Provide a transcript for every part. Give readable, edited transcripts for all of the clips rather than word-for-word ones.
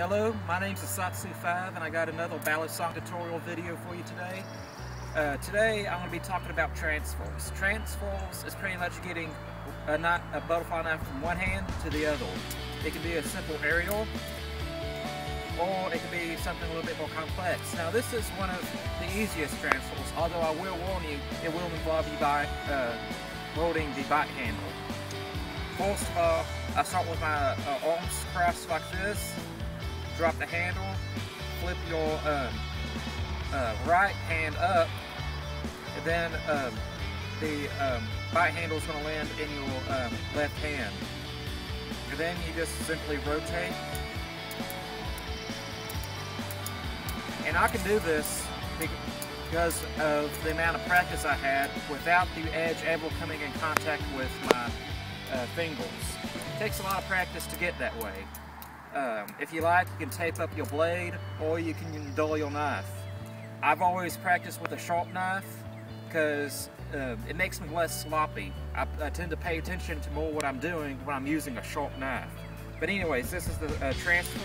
Hello, my name's Satsu5 and I got another Balisong tutorial video for you today. Today I'm going to be talking about transfers. Transfers is pretty much getting a butterfly knife from one hand to the other. It can be a simple aerial, or it can be something a little bit more complex. Now this is one of the easiest transfers, although I will warn you, it will involve you by holding the bite handle. First of all, I start with my arms crossed like this. Drop the handle, flip your right hand up, and then the bite handle is going to land in your left hand. And then you just simply rotate. And I can do this because of the amount of practice I had without the edge ever coming in contact with my fingers. It takes a lot of practice to get that way. If you like, you can tape up your blade, or you can dull your knife. I've always practiced with a sharp knife because it makes me less sloppy. I tend to pay attention to more what I'm doing when I'm using a sharp knife. But anyways, this is the transfer.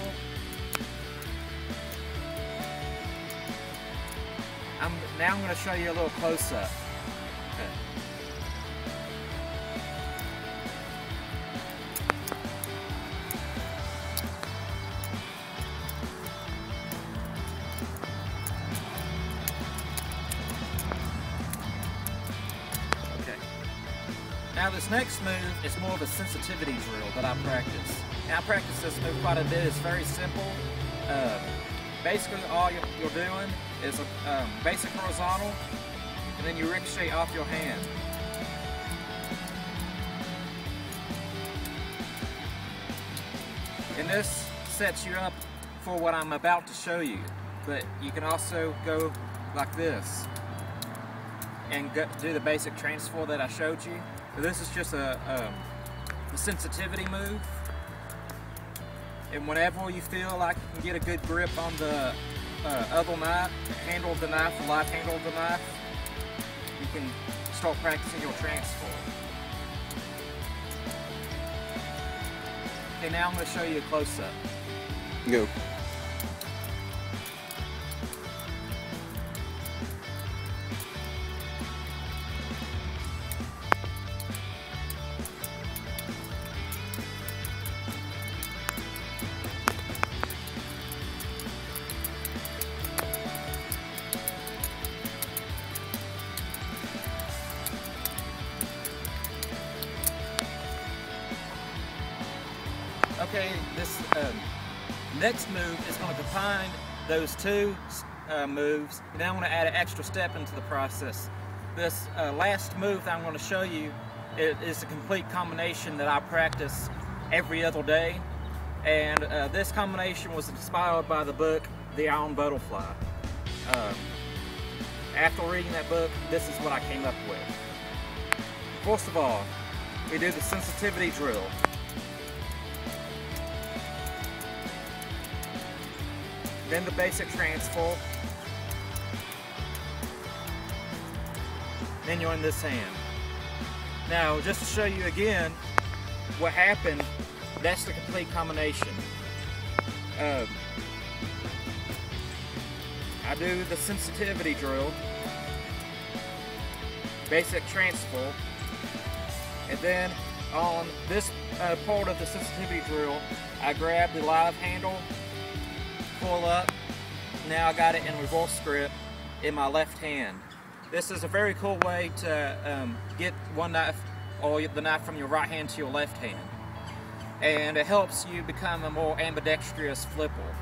Now I'm going to show you a little close-up. Now this next move is more of a sensitivity drill that I practice. And I practice this move quite a bit. It's very simple. Basically all you're doing is a basic horizontal, and then you ricochet off your hand. And this sets you up for what I'm about to show you. But you can also go like this and do the basic transfer that I showed you. This is just a sensitivity move, and whenever you feel like you can get a good grip on the other knife, the handle of the knife, the live handle of the knife, you can start practicing your transfer. Okay, now I'm going to show you a close-up. Go. Okay, this next move is going to combine those two moves, and then I'm going to add an extra step into the process. This last move that I'm going to show you is a complete combination that I practice every other day, and this combination was inspired by the book The Iron Butterfly. After reading that book, this is what I came up with. First of all, we do the sensitivity drill. Then the basic transfer. Then you're in this hand. Now, just to show you again what happened, that's the complete combination. I do the sensitivity drill, basic transfer, and then on this part of the sensitivity drill, I grab the live handle, pull up. Now I got it in reverse grip in my left hand. This is a very cool way to get one knife or the knife from your right hand to your left hand, and it helps you become a more ambidextrous flipper,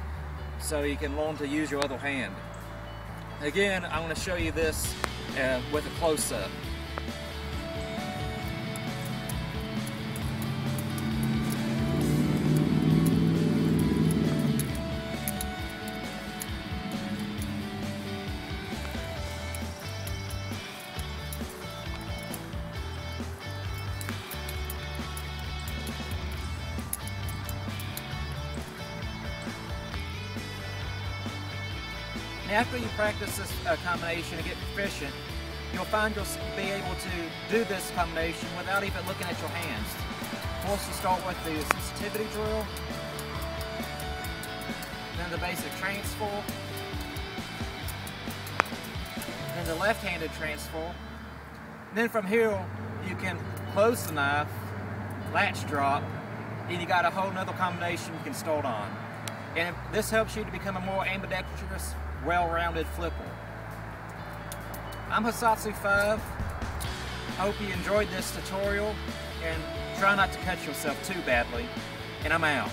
so you can learn to use your other hand. Again, I'm going to show you this with a close-up. After you practice this combination and get proficient, you'll find you'll be able to do this combination without even looking at your hands. First, you start with the sensitivity drill, then the basic transfer, then the left-handed transfer. Then from here, you can close the knife, latch drop, and you got a whole nother combination you can start on. And this helps you to become a more ambidextrous, well-rounded flipper. I'm Hisatsu 5. Hope you enjoyed this tutorial, and try not to cut yourself too badly. And I'm out.